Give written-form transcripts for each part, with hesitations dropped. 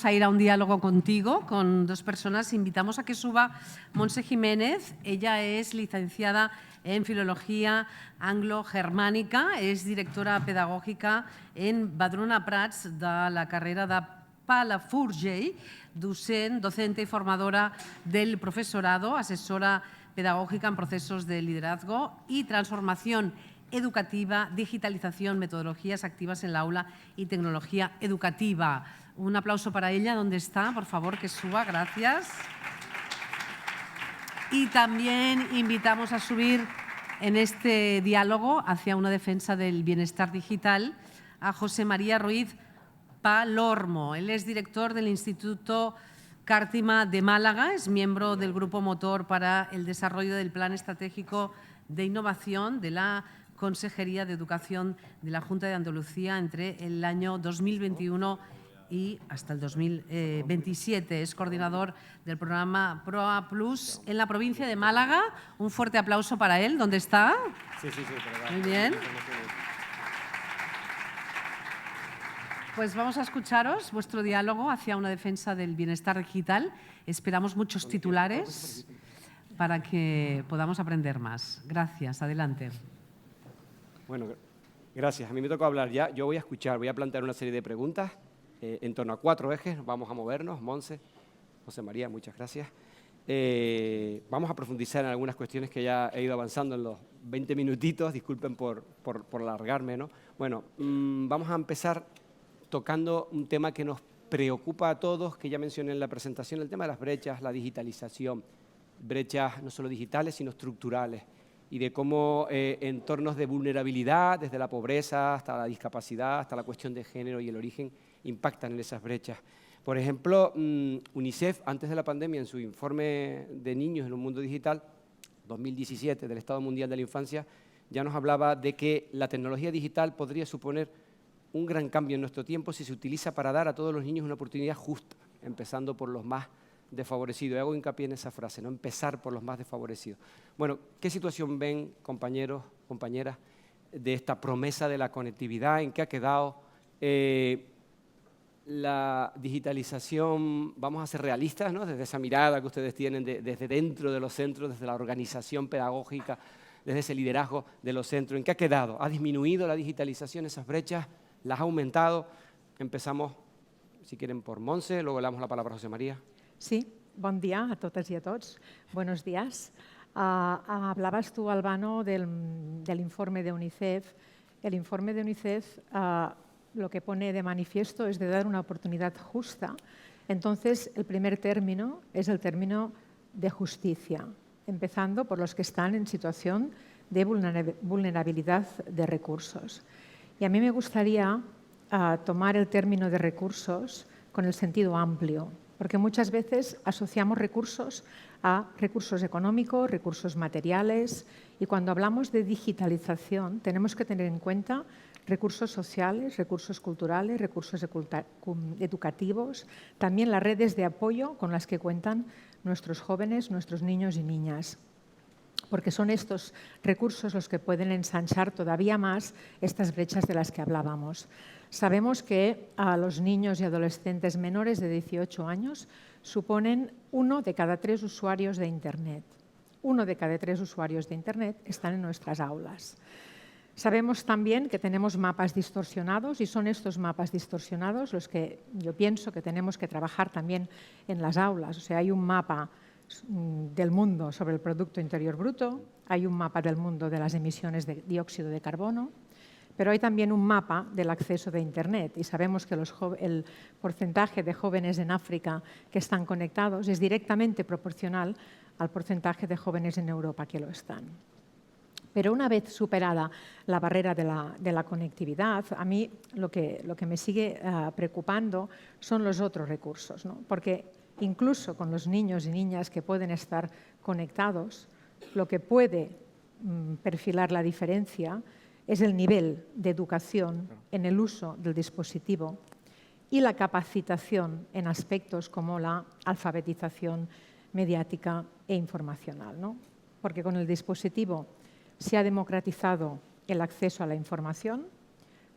vamos a ir a un diálogo contigo, con dos personas. Invitamos a que suba Montse Jiménez. Ella es licenciada en Filología Anglo-Germànica, és directora pedagògica en Badruna Prats de la carrera de Palafrugell, docente y formadora del profesorado, asesora pedagógica en procesos de liderazgo y transformación educativa, digitalización, metodologías activas en la aula y tecnología educativa. Un aplauso para ella. ¿Dónde está? Por favor, que suba. Gracias. Y también invitamos a subir en este diálogo hacia una defensa del bienestar digital a José María Ruiz Palormo. Él es director del Instituto Cártima de Málaga, es miembro del Grupo Motor para el desarrollo del Plan Estratégico de Innovación de la Consejería de Educación de la Junta de Andalucía entre el año 2021 y hasta el 2027. Es coordinador del programa PROA Plus en la provincia de Málaga. Un fuerte aplauso para él. ¿Dónde está? Sí. Muy bien. Pues vamos a escucharos vuestro diálogo hacia una defensa del bienestar digital. Esperamos muchos titulares para que podamos aprender más. Gracias. Adelante. Bueno, gracias. A mí me tocó hablar ya. Yo voy a escuchar, voy a plantear una serie de preguntas en torno a 4 ejes. Vamos a movernos. Montse, José María, muchas gracias. Vamos a profundizar en algunas cuestiones que ya he ido avanzando en los 20 minutitos. Disculpen por alargarme, ¿no? Bueno, vamos a empezar tocando un tema que nos preocupa a todos, que ya mencioné en la presentación, el tema de las brechas, la digitalización. Brechas no solo digitales, sino estructurales. Y de cómo entornos de vulnerabilidad, desde la pobreza hasta la discapacidad, hasta la cuestión de género y el origen, impactan en esas brechas. Por ejemplo, UNICEF, antes de la pandemia, en su informe de niños en un mundo digital, 2017, del Estado Mundial de la Infancia, ya nos hablaba de que la tecnología digital podría suponer un gran cambio en nuestro tiempo si se utiliza para dar a todos los niños una oportunidad justa, empezando por los más desfavorecidos. Y hago hincapié en esa frase, no empezar por los más desfavorecidos. Bueno, ¿qué situación ven, compañeros, compañeras, de esta promesa de la conectividad? ¿En qué ha quedado la digitalización? Vamos a ser realistas, ¿no? Desde esa mirada que ustedes tienen desde dentro de los centros, desde la organización pedagógica, desde ese liderazgo de los centros. ¿En qué ha quedado? ¿Ha disminuido la digitalización, esas brechas? ¿Las ha aumentado? Empezamos, si quieren, por Montse, luego le damos la palabra a José María. Sí, buen día a todas y a todos. Buenos días. Hablabas tú, Albano, del informe de UNICEF. El informe de UNICEF lo que pone de manifiesto es de dar una oportunidad justa. Entonces, el primer término es el término de justicia, empezando por los que están en situación de vulnerabilidad de recursos. Y a mí me gustaría tomar el término de recursos con el sentido amplio, porque muchas veces asociamos recursos a recursos económicos, recursos materiales, y cuando hablamos de digitalización tenemos que tener en cuenta recursos sociales, recursos culturales, recursos educativos, también las redes de apoyo con las que cuentan nuestros jóvenes, nuestros niños y niñas, porque son estos recursos los que pueden ensanchar todavía más estas brechas de las que hablábamos. Sabemos que a los niños y adolescentes menores de 18 años suponen 1 de cada 3 usuarios de Internet. 1 de cada 3 usuarios de Internet están en nuestras aulas. Sabemos también que tenemos mapas distorsionados y son estos mapas distorsionados los que yo pienso que tenemos que trabajar también en las aulas. O sea, hay un mapa del mundo sobre el Producto Interior Bruto, hay un mapa del mundo de las emisiones de dióxido de carbono, pero hay también un mapa del acceso de Internet y sabemos que el porcentaje de jóvenes en África que están conectados es directamente proporcional al porcentaje de jóvenes en Europa que lo están. Pero una vez superada la barrera de la conectividad, a mí lo que me sigue preocupando son los otros recursos, ¿no? Porque incluso con los niños y niñas que pueden estar conectados, lo que puede perfilar la diferencia es el nivel de educación en el uso del dispositivo y la capacitación en aspectos como la alfabetización mediática e informacional, ¿no? Porque con el dispositivo se ha democratizado el acceso a la información,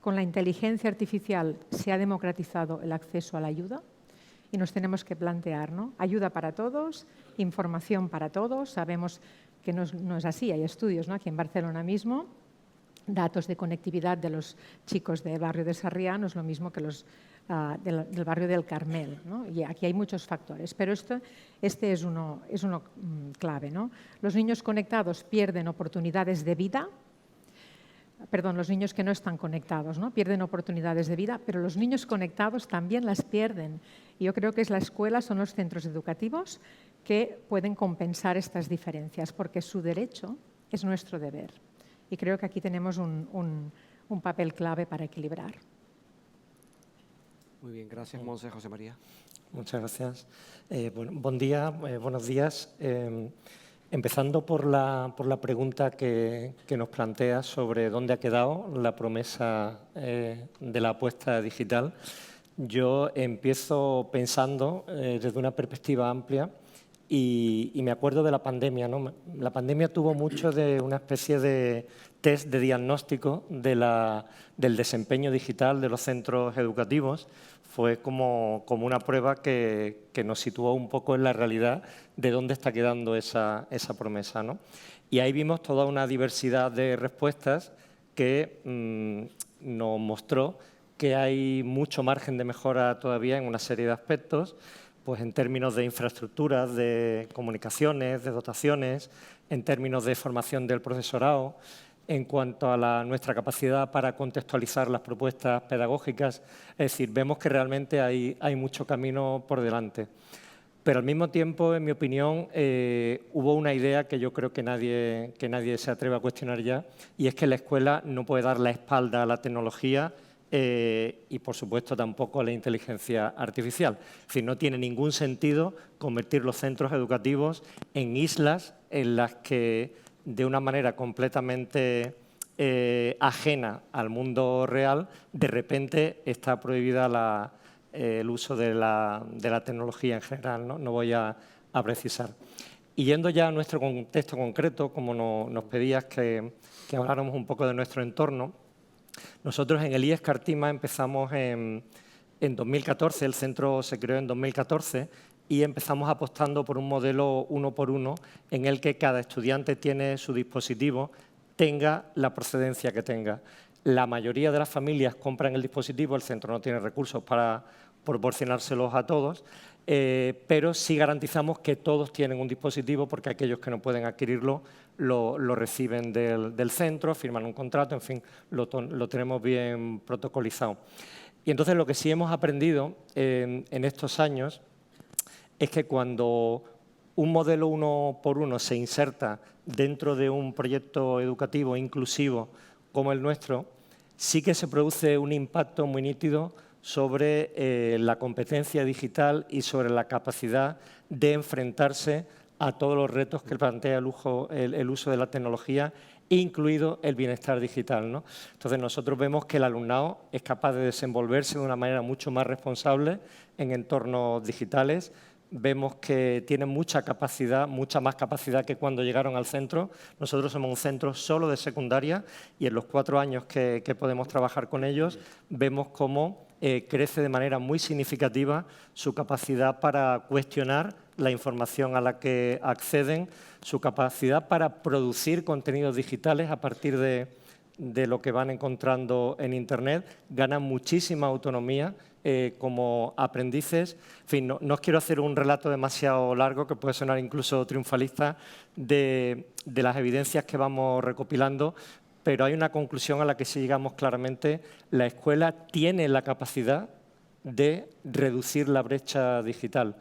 con la inteligencia artificial se ha democratizado el acceso a la ayuda y nos tenemos que plantear, ¿no? Ayuda para todos, información para todos. Sabemos que no es así, hay estudios, ¿no? Aquí en Barcelona mismo, datos de conectividad de los chicos del barrio de Sarriá no es lo mismo que los del barrio del Carmel, ¿no? Y aquí hay muchos factores, pero este es uno clave, ¿no? Los niños conectados pierden oportunidades de vida. Perdón, los niños que no están conectados, ¿no? Pierden oportunidades de vida, pero los niños conectados también las pierden. Y yo creo que es la escuela, son los centros educativos que pueden compensar estas diferencias, porque su derecho es nuestro deber. Y creo que aquí tenemos un papel clave para equilibrar. Muy bien, gracias, Monse. José María. Muchas gracias. Buen día, buenos días. Empezando por la pregunta que nos plantea sobre dónde ha quedado la promesa de la apuesta digital, yo empiezo pensando desde una perspectiva amplia y me acuerdo de la pandemia, ¿no? La pandemia tuvo mucho de una especie de test de diagnóstico del desempeño digital de los centros educativos. Fue como una prueba que nos situó un poco en la realidad de dónde está quedando esa promesa, ¿no? Y ahí vimos toda una diversidad de respuestas que nos mostró que hay mucho margen de mejora todavía en una serie de aspectos, pues en términos de infraestructuras, de comunicaciones, de dotaciones, en términos de formación del profesorado, en cuanto a nuestra capacidad para contextualizar las propuestas pedagógicas. Es decir, vemos que realmente hay mucho camino por delante. Pero al mismo tiempo, en mi opinión, hubo una idea que yo creo que nadie se atreve a cuestionar ya, y es que la escuela no puede dar la espalda a la tecnología y, por supuesto, tampoco a la inteligencia artificial. Es decir, no tiene ningún sentido convertir los centros educativos en islas en las que, de una manera completamente ajena al mundo real, de repente está prohibida el uso de la tecnología en general, ¿no? No voy a precisar. Y yendo ya a nuestro contexto concreto, como nos pedías que habláramos un poco de nuestro entorno, nosotros en el IES Cartima empezamos en 2014, el centro se creó en 2014, y empezamos apostando por un modelo 1:1 en el que cada estudiante tiene su dispositivo, tenga la procedencia que tenga. La mayoría de las familias compran el dispositivo, el centro no tiene recursos para proporcionárselos a todos, pero sí garantizamos que todos tienen un dispositivo, porque aquellos que no pueden adquirirlo lo reciben del centro, firman un contrato, en fin, lo tenemos bien protocolizado. Y entonces lo que sí hemos aprendido en estos años es que cuando un modelo 1:1 se inserta dentro de un proyecto educativo inclusivo como el nuestro, sí que se produce un impacto muy nítido sobre la competencia digital y sobre la capacidad de enfrentarse a todos los retos que plantea el uso de la tecnología, incluido el bienestar digital, ¿no? Entonces, nosotros vemos que el alumnado es capaz de desenvolverse de una manera mucho más responsable en entornos digitales. Vemos que tienen mucha más capacidad que cuando llegaron al centro. Nosotros somos un centro solo de secundaria y en los 4 años que podemos trabajar con ellos vemos cómo crece de manera muy significativa su capacidad para cuestionar la información a la que acceden, su capacidad para producir contenidos digitales a partir de lo que van encontrando en Internet, ganan muchísima autonomía como aprendices. En fin, no os quiero hacer un relato demasiado largo, que puede sonar incluso triunfalista, de las evidencias que vamos recopilando, pero hay una conclusión a la que sí llegamos claramente. La escuela tiene la capacidad de reducir la brecha digital.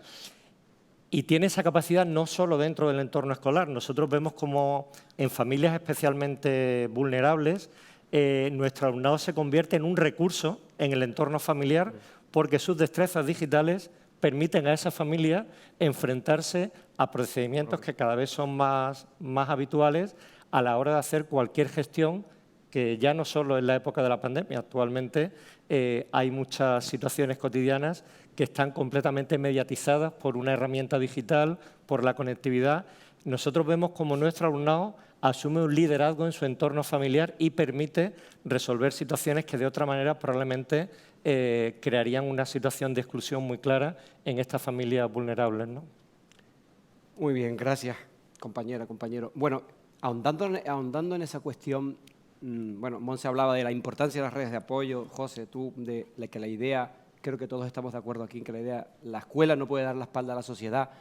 Y tiene esa capacidad no solo dentro del entorno escolar. Nosotros vemos como en familias especialmente vulnerables nuestro alumnado se convierte en un recurso en el entorno familiar, porque sus destrezas digitales permiten a esa familia enfrentarse a procedimientos que cada vez son más habituales a la hora de hacer cualquier gestión, que ya no solo en la época de la pandemia. Actualmente hay muchas situaciones cotidianas que están completamente mediatizadas por una herramienta digital, por la conectividad. Nosotros vemos como nuestro alumnado asume un liderazgo en su entorno familiar y permite resolver situaciones que de otra manera probablemente crearían una situación de exclusión muy clara en estas familias vulnerables, ¿no? Muy bien, gracias, compañera, compañero. Bueno, ahondando en esa cuestión, bueno, Monse hablaba de la importancia de las redes de apoyo, José, tú, de que la idea, creo que todos estamos de acuerdo aquí en que la escuela no puede dar la espalda a la sociedad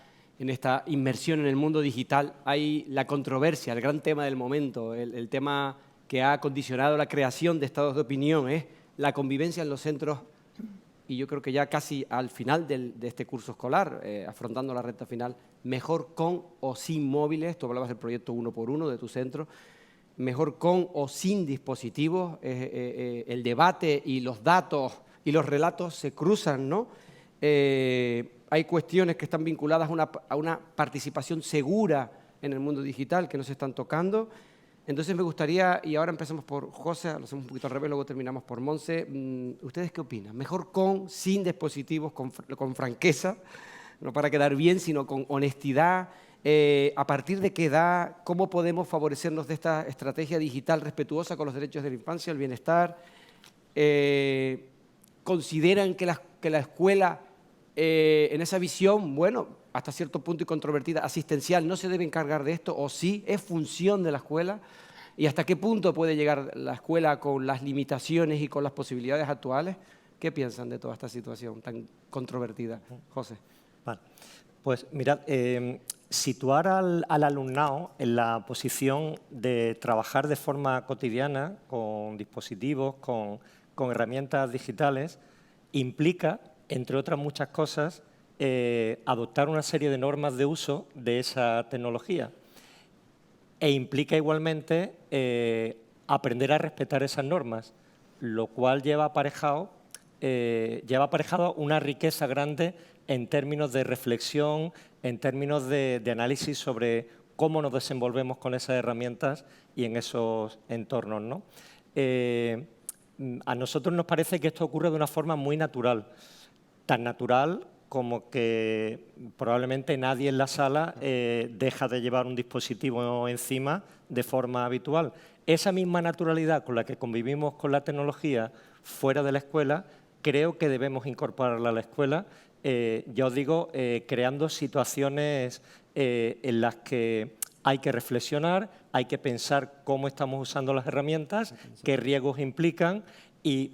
en esta inmersión en el mundo digital. Hay la controversia, el gran tema del momento, el tema que ha condicionado la creación de estados de opinión, es la convivencia en los centros, y yo creo que ya casi al final de este curso escolar, afrontando la recta final, mejor con o sin móviles. Tú hablabas del proyecto 1x1 de tu centro, mejor con o sin dispositivos. El debate y los datos y los relatos se cruzan, ¿no? Hay cuestiones que están vinculadas a una participación segura en el mundo digital que no se están tocando. Entonces me gustaría, y ahora empezamos por José, lo hacemos un poquito al revés, luego terminamos por Monse. ¿Ustedes qué opinan? ¿Mejor con, sin dispositivos, con franqueza, no para quedar bien, sino con honestidad? ¿A partir de qué edad? ¿Cómo podemos favorecernos de esta estrategia digital respetuosa con los derechos de la infancia, el bienestar? ¿Consideran que la escuela, en esa visión, bueno, hasta cierto punto y controvertida, asistencial, no se debe encargar de esto, o sí, es función de la escuela? ¿Y hasta qué punto puede llegar la escuela con las limitaciones y con las posibilidades actuales? ¿Qué piensan de toda esta situación tan controvertida? José. Vale. Pues mirad, situar al alumnado en la posición de trabajar de forma cotidiana con dispositivos, con herramientas digitales, implica, entre otras muchas cosas, adoptar una serie de normas de uso de esa tecnología, e implica igualmente aprender a respetar esas normas, lo cual lleva aparejado una riqueza grande en términos de reflexión, en términos de análisis sobre cómo nos desenvolvemos con esas herramientas y en esos entornos, ¿no? A nosotros nos parece que esto ocurre de una forma muy natural, tan natural como que probablemente nadie en la sala deja de llevar un dispositivo encima de forma habitual. Esa misma naturalidad con la que convivimos con la tecnología fuera de la escuela, creo que debemos incorporarla a la escuela, ya os digo, creando situaciones en las que hay que reflexionar, hay que pensar cómo estamos usando las herramientas, qué riesgos implican y,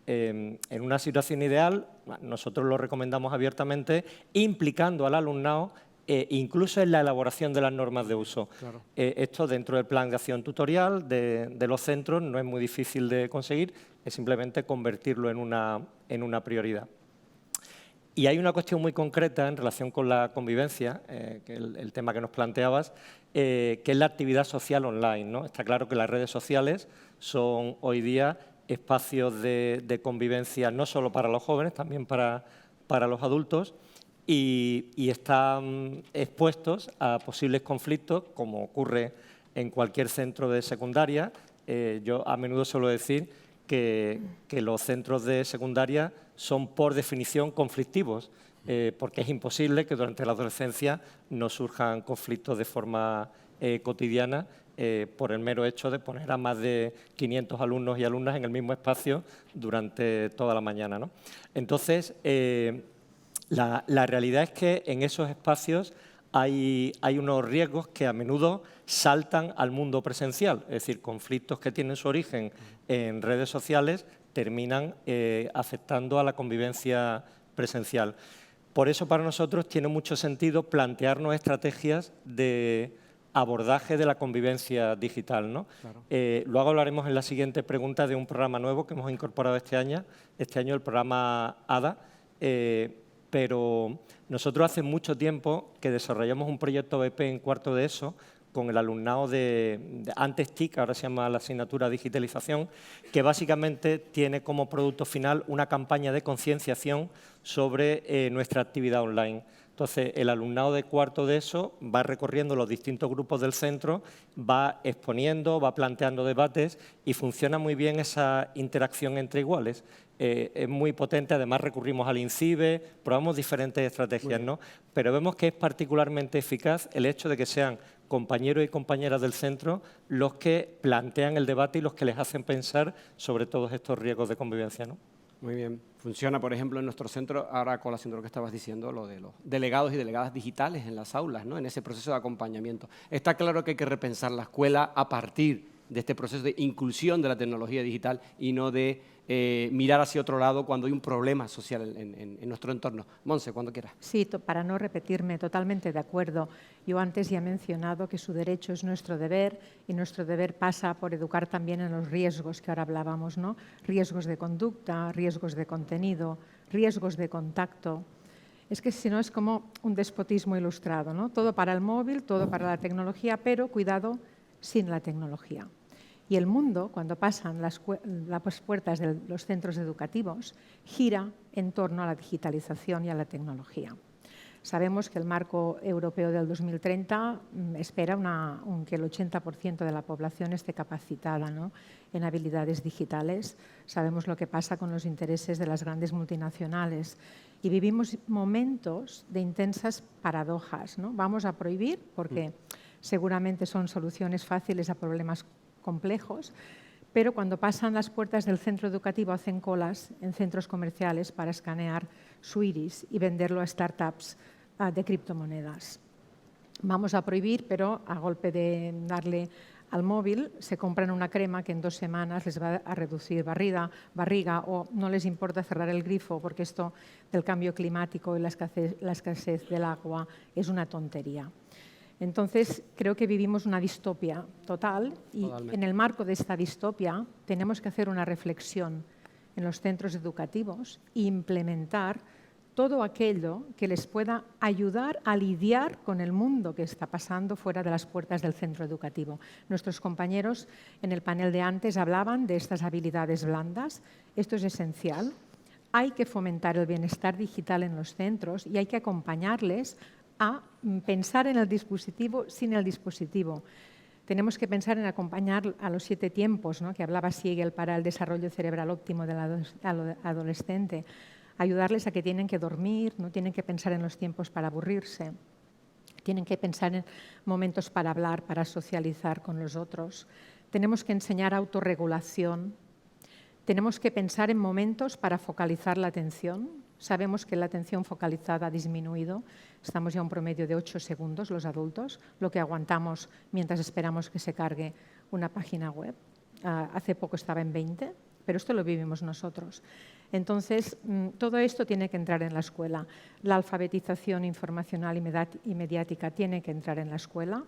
en una situación ideal, nosotros lo recomendamos abiertamente, implicando al alumnado incluso en la elaboración de las normas de uso. Claro. Esto dentro del plan de acción tutorial de los centros no es muy difícil de conseguir, es simplemente convertirlo en una prioridad. Y hay una cuestión muy concreta en relación con la convivencia, que el tema que nos planteabas, que es la actividad social online, ¿no? Está claro que las redes sociales son hoy día espacios de convivencia no solo para los jóvenes, también para los adultos, y están expuestos a posibles conflictos, como ocurre en cualquier centro de secundaria. Yo a menudo suelo decir que los centros de secundaria son por definición conflictivos, porque es imposible que durante la adolescencia no surjan conflictos de forma cotidiana por el mero hecho de poner a más de 500 alumnos y alumnas en el mismo espacio durante toda la mañana, ¿no? Entonces, la realidad es que en esos espacios hay unos riesgos que a menudo saltan al mundo presencial, es decir, conflictos que tienen su origen en redes sociales terminan afectando a la convivencia presencial. Por eso para nosotros tiene mucho sentido plantearnos estrategias de abordaje de la convivencia digital, ¿no? Claro. Luego hablaremos en la siguiente pregunta de un programa nuevo que hemos incorporado este año el programa ADA, pero nosotros hace mucho tiempo que desarrollamos un proyecto BP en cuarto de ESO con el alumnado antes TIC, ahora se llama la asignatura Digitalización, que básicamente tiene como producto final una campaña de concienciación sobre nuestra actividad online. Entonces, el alumnado de cuarto de ESO va recorriendo los distintos grupos del centro, va exponiendo, va planteando debates y funciona muy bien esa interacción entre iguales. Es muy potente, además recurrimos al INCIBE, probamos diferentes estrategias, ¿no? Pero vemos que es particularmente eficaz el hecho de que sean compañeros y compañeras del centro los que plantean el debate y los que les hacen pensar sobre todos estos riesgos de convivencia, ¿no? Muy bien. Funciona, por ejemplo, en nuestro centro, ahora con lo que estabas diciendo, lo de los delegados y delegadas digitales en las aulas, ¿no? En ese proceso de acompañamiento. Está claro que hay que repensar la escuela a partir de este proceso de inclusión de la tecnología digital y no de mirar hacia otro lado cuando hay un problema social en nuestro entorno. Monse, cuando quieras. Sí, para no repetirme, totalmente de acuerdo. Yo antes ya he mencionado que su derecho es nuestro deber y nuestro deber pasa por educar también en los riesgos que ahora hablábamos, ¿no? Riesgos de conducta, riesgos de contenido, riesgos de contacto. Es que si no es como un despotismo ilustrado, ¿no? Todo para el móvil, todo para la tecnología, pero cuidado, sin la tecnología. Y el mundo, cuando pasan las puertas de los centros educativos, gira en torno a la digitalización y a la tecnología. Sabemos que el marco europeo del 2030 espera que el 80% de la población esté capacitada, ¿no?, en habilidades digitales. Sabemos lo que pasa con los intereses de las grandes multinacionales y vivimos momentos de intensas paradojas, ¿no? Vamos a prohibir porque seguramente son soluciones fáciles a problemas complejos, pero cuando pasan las puertas del centro educativo hacen colas en centros comerciales para escanear su iris y venderlo a startups de criptomonedas. Vamos a prohibir, pero a golpe de darle al móvil se compran una crema que en 2 semanas les va a reducir barriga o no les importa cerrar el grifo porque esto del cambio climático y la escasez del agua es una tontería. Entonces, creo que vivimos una distopia total y Totalmente. en el marco de esta distopia tenemos que hacer una reflexión en los centros educativos e implementar todo aquello que les pueda ayudar a lidiar con el mundo que está pasando fuera de las puertas del centro educativo. Nuestros compañeros en el panel de antes hablaban de estas habilidades blandas. Esto es esencial. Hay que fomentar el bienestar digital en los centros y hay que acompañarles a pensar en el dispositivo sin el dispositivo. Tenemos que pensar en acompañar a los 7 tiempos, ¿no?, que hablaba Siegel para el desarrollo cerebral óptimo del adolescente. Ayudarles a que tienen que dormir, no tienen que pensar en los tiempos para aburrirse, tienen que pensar en momentos para hablar, para socializar con los otros. Tenemos que enseñar autorregulación. Tenemos que pensar en momentos para focalizar la atención. Sabemos que la atención focalizada ha disminuido. Estamos ya a un promedio de 8 segundos los adultos, lo que aguantamos mientras esperamos que se cargue una página web. Hace poco estaba en 20, pero esto lo vivimos nosotros. Entonces, todo esto tiene que entrar en la escuela. La alfabetización informacional y mediática tiene que entrar en la escuela.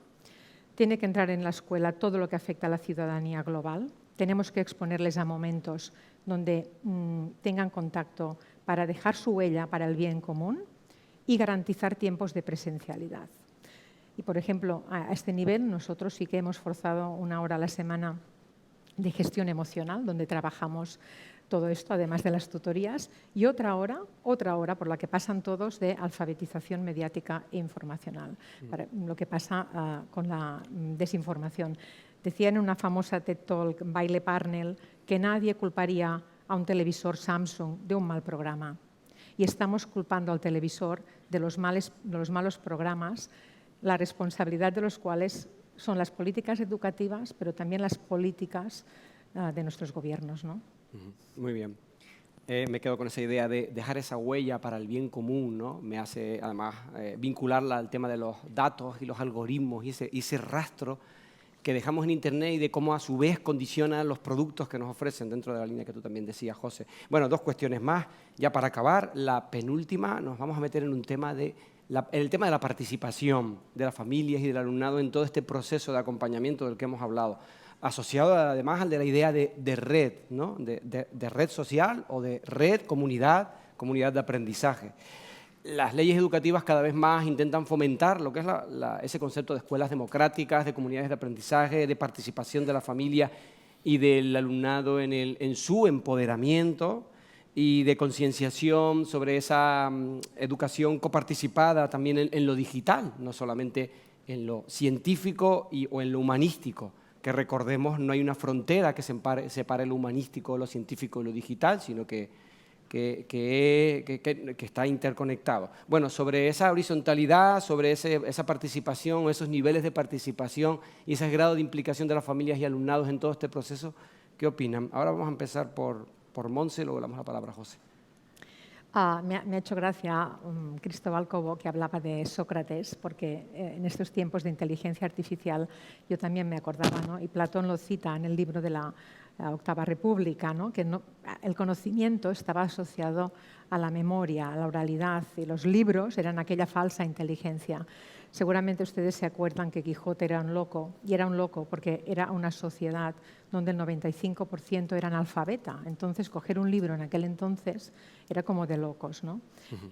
Tiene que entrar en la escuela todo lo que afecta a la ciudadanía global. Tenemos que exponerles a momentos donde tengan contacto para dejar su huella para el bien común y garantizar tiempos de presencialidad. Y, por ejemplo, a este nivel nosotros sí que hemos forzado 1 hora a la semana de gestión emocional, donde trabajamos todo esto, además de las tutorías, y otra hora por la que pasan todos de alfabetización mediática e informacional, para lo que pasa con la desinformación. Decía en una famosa TED Talk, Baile Parnell, que nadie culparía a un televisor Samsung de un mal programa. Y estamos culpando al televisor de los malos programas, la responsabilidad de los cuales son las políticas educativas, pero también las políticas de nuestros gobiernos, ¿no? Muy bien. Me quedo con esa idea de dejar esa huella para el bien común, ¿no? Me hace, además, vincularla al tema de los datos y los algoritmos y ese rastro que dejamos en Internet y de cómo a su vez condiciona los productos que nos ofrecen dentro de la línea que tú también decías, José. Bueno, 2 cuestiones más. Ya para acabar, la penúltima, nos vamos a meter en un tema el tema de la participación de las familias y del alumnado en todo este proceso de acompañamiento del que hemos hablado, asociado además al de la idea de red, ¿no? de red social o de red, comunidad de aprendizaje. Las leyes educativas cada vez más intentan fomentar lo que es ese concepto de escuelas democráticas, de comunidades de aprendizaje, de participación de la familia y del alumnado en su empoderamiento y de concienciación sobre esa educación coparticipada también en lo digital, no solamente en lo científico o en lo humanístico, que recordemos no hay una frontera que separe lo humanístico, lo científico y lo digital, sino que está interconectado. Bueno, sobre esa horizontalidad, sobre esa participación, esos niveles de participación y ese grado de implicación de las familias y alumnados en todo este proceso, ¿qué opinan? Ahora vamos a empezar por por Monse, luego le damos la palabra a José. Me ha hecho gracia Cristóbal Cobo, que hablaba de Sócrates, porque en estos tiempos de inteligencia artificial yo también me acordaba, ¿no? Y Platón lo cita en el libro de la Octava República, ¿no? Que el conocimiento estaba asociado a la memoria, a la oralidad, y los libros eran aquella falsa inteligencia. Seguramente ustedes se acuerdan que Quijote era un loco, y era un loco porque era una sociedad donde el 95% era analfabeta. Entonces, coger un libro en aquel entonces era como de locos, ¿no?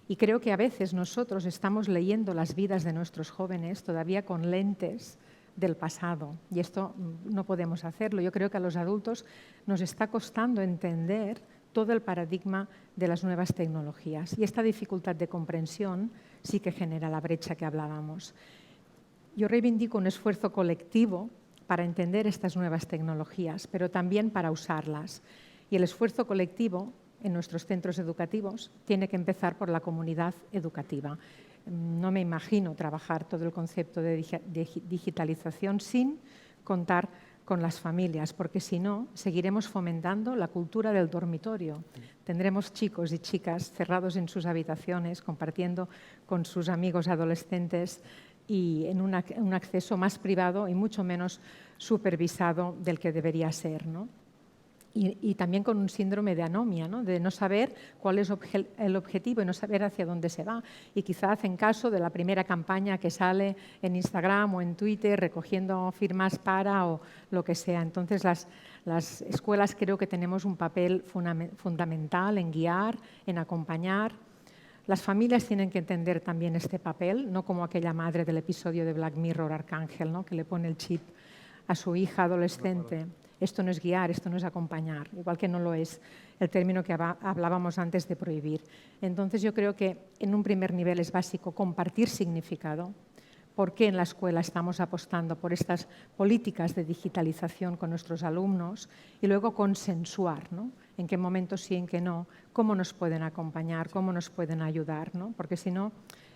Y creo que a veces nosotros estamos leyendo las vidas de nuestros jóvenes todavía con lentes del pasado, y esto no podemos hacerlo. Yo creo que a los adultos nos está costando entender todo el paradigma de las nuevas tecnologías, y esta dificultad de comprensión sí que genera la brecha que hablábamos. Yo reivindico un esfuerzo colectivo para entender estas nuevas tecnologías, pero también para usarlas. Y el esfuerzo colectivo en nuestros centros educativos tiene que empezar por la comunidad educativa. No me imagino trabajar todo el concepto de digitalización sin contar con las familias, porque si no, seguiremos fomentando la cultura del dormitorio. Tendremos chicos y chicas cerrados en sus habitaciones, compartiendo con sus amigos adolescentes y en un acceso más privado y mucho menos supervisado del que debería ser, ¿no? Y también con un síndrome de anomia, ¿no? De no saber cuál es el objetivo y no saber hacia dónde se va. Y quizá hacen caso de la primera campaña que sale en Instagram o en Twitter recogiendo firmas para o lo que sea. Entonces las escuelas creo que tenemos un papel fundamental en guiar, en acompañar. Las familias tienen que entender también este papel, no como aquella madre del episodio de Black Mirror, Arcángel, ¿no? Que le pone el chip a su hija adolescente. Esto no es guiar, esto no es acompañar, igual que no lo es el término que hablábamos antes de prohibir. Entonces yo creo que en un primer nivel es básico compartir significado. ¿Por qué en la escuela estamos apostando por estas políticas de digitalización con nuestros alumnos? Y luego consensuar, ¿no? En qué momentos sí, en qué no, cómo nos pueden acompañar, cómo nos pueden ayudar, ¿no? Porque si no,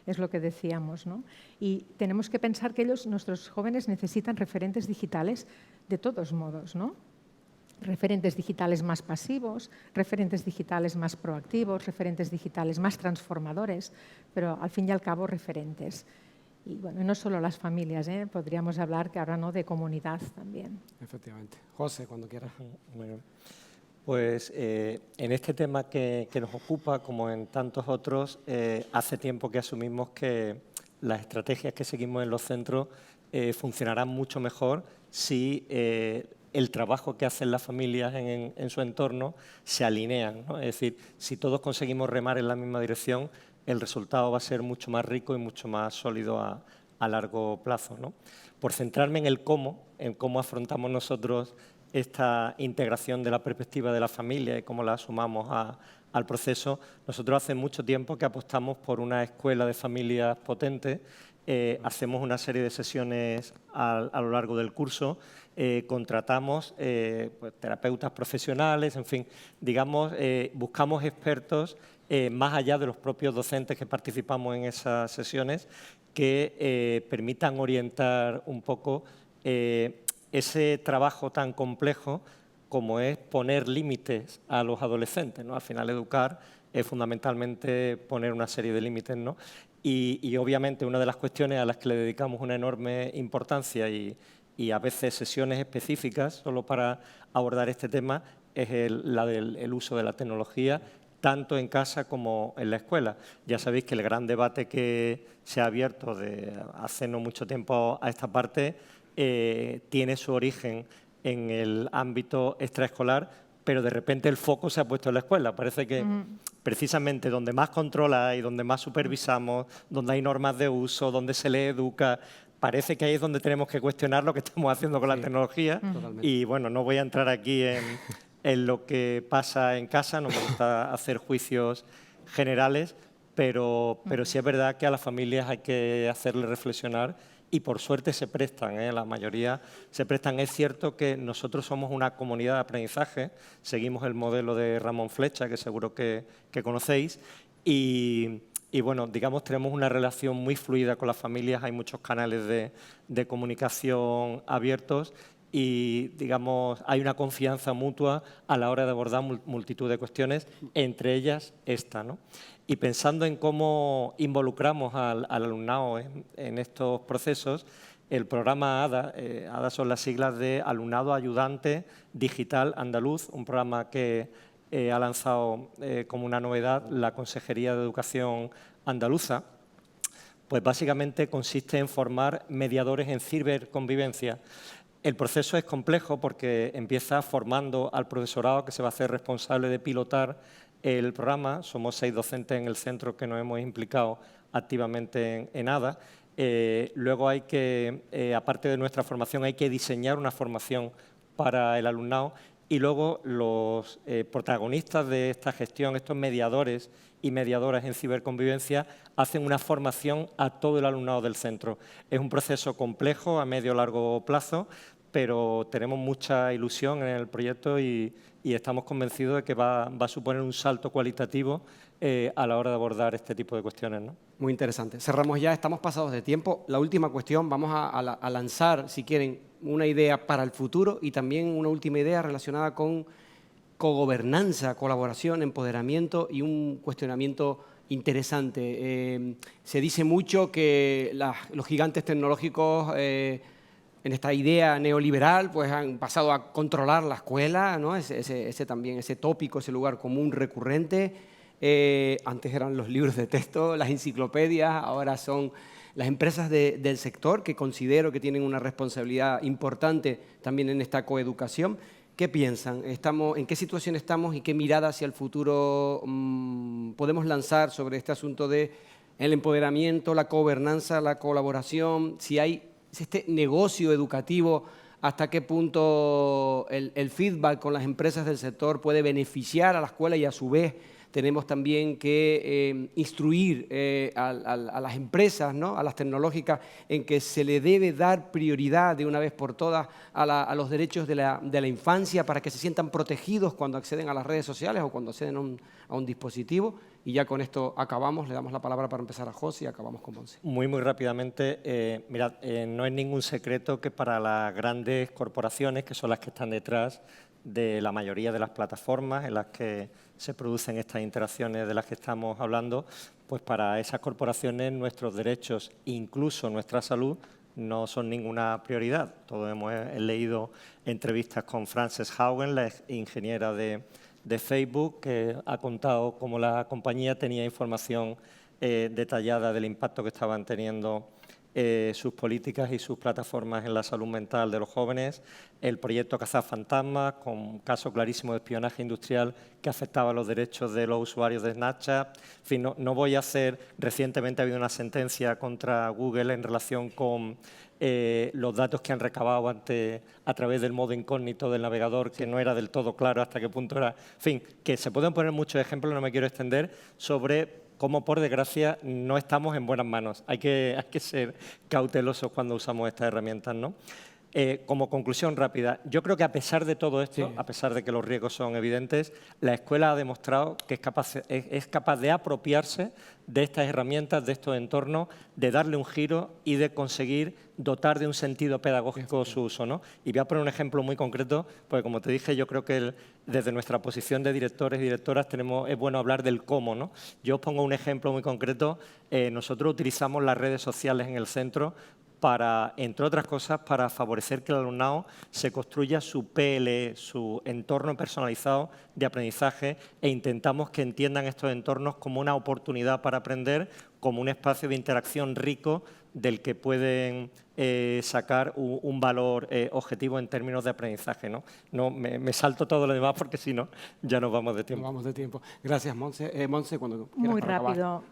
es lo que decíamos, ¿no? Y tenemos que pensar que nuestros jóvenes necesitan referentes digitales de todos modos, ¿no? Referentes digitales más pasivos, referentes digitales más proactivos, referentes digitales más transformadores, pero al fin y al cabo referentes. Y bueno, no solo las familias, podríamos hablar que ahora no de comunidad también. Efectivamente. José, cuando quieras. Bueno, pues en este tema que nos ocupa, como en tantos otros, hace tiempo que asumimos que las estrategias que seguimos en los centros funcionarán mucho mejor si el trabajo que hacen las familias en su entorno se alinean, ¿no? Es decir, si todos conseguimos remar en la misma dirección, el resultado va a ser mucho más rico y mucho más sólido a largo plazo, ¿no? Por centrarme en el cómo, en cómo afrontamos nosotros esta integración de la perspectiva de la familia y cómo la sumamos al proceso, nosotros hace mucho tiempo que apostamos por una escuela de familias potente. Hacemos una serie de sesiones a lo largo del curso, contratamos pues, terapeutas profesionales, en fin, digamos, buscamos expertos más allá de los propios docentes que participamos en esas sesiones que permitan orientar un poco ese trabajo tan complejo como es poner límites a los adolescentes, ¿no? Al final educar es fundamentalmente poner una serie de límites, ¿no? Y obviamente una de las cuestiones a las que le dedicamos una enorme importancia y a veces sesiones específicas solo para abordar este tema es la del uso de la tecnología, tanto en casa como en la escuela. Ya sabéis que el gran debate que se ha abierto de hace no mucho tiempo a esta parte tiene su origen en el ámbito extraescolar, pero de repente el foco se ha puesto en la escuela. Parece que precisamente donde más controla y donde más supervisamos, donde hay normas de uso, donde se le educa, parece que ahí es donde tenemos que cuestionar lo que estamos haciendo con la tecnología. Totalmente. Y bueno, no voy a entrar aquí en lo que pasa en casa, no me gusta hacer juicios generales, pero sí es verdad que a las familias hay que hacerles reflexionar y por suerte se prestan, la mayoría se prestan. Es cierto que nosotros somos una comunidad de aprendizaje, seguimos el modelo de Ramón Flecha, que seguro que conocéis, y bueno, digamos, tenemos una relación muy fluida con las familias, hay muchos canales de comunicación abiertos y, digamos, hay una confianza mutua a la hora de abordar multitud de cuestiones, entre ellas esta, ¿no? Y pensando en cómo involucramos al alumnado en estos procesos, el programa ADA, ADA son las siglas de Alumnado Ayudante Digital Andaluz, un programa que ha lanzado como una novedad la Consejería de Educación Andaluza. Pues básicamente consiste en formar mediadores en ciberconvivencia. El proceso es complejo porque empieza formando al profesorado que se va a hacer responsable de pilotar el programa. Somos 6 docentes en el centro que nos hemos implicado activamente en ADA. Luego hay que, aparte de nuestra formación, hay que diseñar una formación para el alumnado y luego los protagonistas de esta gestión, estos mediadores y mediadoras en ciberconvivencia, hacen una formación a todo el alumnado del centro. Es un proceso complejo a medio o largo plazo, pero tenemos mucha ilusión en el proyecto y estamos convencidos de que va a suponer un salto cualitativo a la hora de abordar este tipo de cuestiones, ¿no? Muy interesante. Cerramos ya, estamos pasados de tiempo. La última cuestión, vamos a lanzar, si quieren, una idea para el futuro y también una última idea relacionada con cogobernanza, colaboración, empoderamiento y un cuestionamiento interesante. Se dice mucho que los gigantes tecnológicos en esta idea neoliberal pues han pasado a controlar la escuela, ¿no? Ese tópico, ese lugar común recurrente. Antes eran los libros de texto, las enciclopedias, ahora son las empresas del sector que considero que tienen una responsabilidad importante también en esta coeducación. ¿Qué piensan? ¿En qué situación estamos y qué mirada hacia el futuro podemos lanzar sobre este asunto de el empoderamiento, la gobernanza, la colaboración? Si hay este negocio educativo, ¿hasta qué punto el feedback con las empresas del sector puede beneficiar a la escuela y a su vez tenemos también que instruir a las empresas, ¿no? A las tecnológicas, en que se le debe dar prioridad de una vez por todas a los derechos de la infancia para que se sientan protegidos cuando acceden a las redes sociales o cuando acceden a un dispositivo? Y ya con esto acabamos, le damos la palabra para empezar a José y acabamos con Monse. Muy rápidamente, mirad, no es ningún secreto que para las grandes corporaciones, que son las que están detrás de la mayoría de las plataformas en las que se producen estas interacciones de las que estamos hablando, pues para esas corporaciones nuestros derechos, incluso nuestra salud, no son ninguna prioridad. Todos hemos leído entrevistas con Frances Haugen, la ingeniera de Facebook, que ha contado cómo la compañía tenía información detallada del impacto que estaban teniendo sus políticas y sus plataformas en la salud mental de los jóvenes, el proyecto Cazafantasmas, con un caso clarísimo de espionaje industrial que afectaba los derechos de los usuarios de Snapchat. En fin, no voy a hacer... Recientemente ha habido una sentencia contra Google en relación con los datos que han recabado a través del modo incógnito del navegador, que no era del todo claro hasta qué punto era... En fin, que se pueden poner muchos ejemplos, no me quiero extender, sobre cómo, por desgracia, no estamos en buenas manos. Hay que ser cautelosos cuando usamos estas herramientas, ¿no? Como conclusión rápida, yo creo que a pesar de todo esto, a pesar de que los riesgos son evidentes, la escuela ha demostrado que es capaz de apropiarse de estas herramientas, de estos entornos, de darle un giro y de conseguir dotar de un sentido pedagógico su uso, ¿no? Y voy a poner un ejemplo muy concreto, porque como te dije, yo creo que desde nuestra posición de directores y directoras es bueno hablar del cómo, ¿no? Yo os pongo un ejemplo muy concreto. Nosotros utilizamos las redes sociales en el centro para, entre otras cosas, para favorecer que el alumnado se construya su PLE, su entorno personalizado de aprendizaje, e intentamos que entiendan estos entornos como una oportunidad para aprender, como un espacio de interacción rico del que pueden sacar un valor objetivo en términos de aprendizaje, ¿no? Me salto todo lo demás porque si no ya nos vamos de tiempo. Nos vamos de tiempo. Gracias, Monse. Monse, cuando quieras. Muy rápido.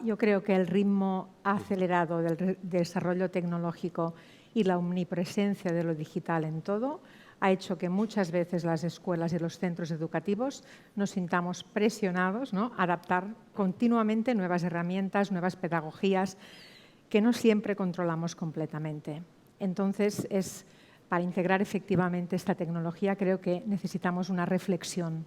Yo creo que el ritmo acelerado del desarrollo tecnológico y la omnipresencia de lo digital en todo ha hecho que muchas veces las escuelas y los centros educativos nos sintamos presionados, ¿no?, a adaptar continuamente nuevas herramientas, nuevas pedagogías que no siempre controlamos completamente. Entonces, para integrar efectivamente esta tecnología, creo que necesitamos una reflexión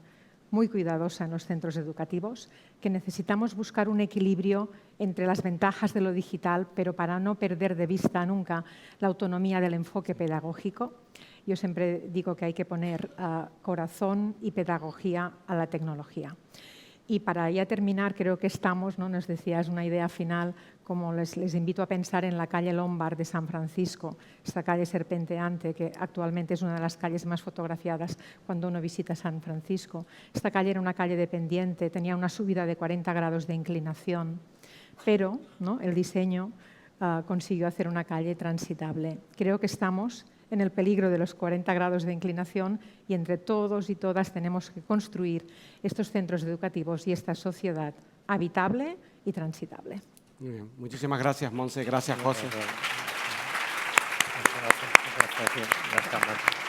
muy cuidadosa en los centros educativos, que necesitamos buscar un equilibrio entre las ventajas de lo digital, pero para no perder de vista nunca la autonomía del enfoque pedagógico. Yo siempre digo que hay que poner corazón y pedagogía a la tecnología. Y para ya terminar, creo que estamos, ¿no? Nos decías una idea final, como les invito a pensar en la calle Lombard de San Francisco, esta calle serpenteante que actualmente es una de las calles más fotografiadas cuando uno visita San Francisco. Esta calle era una calle de pendiente, tenía una subida de 40 grados de inclinación, pero, ¿no?, el diseño consiguió hacer una calle transitable. Creo que estamos en el peligro de los 40 grados de inclinación y entre todos y todas tenemos que construir estos centros educativos y esta sociedad habitable y transitable. Muy bien. Muchísimas gracias, Montse. Gracias, José. Gracias.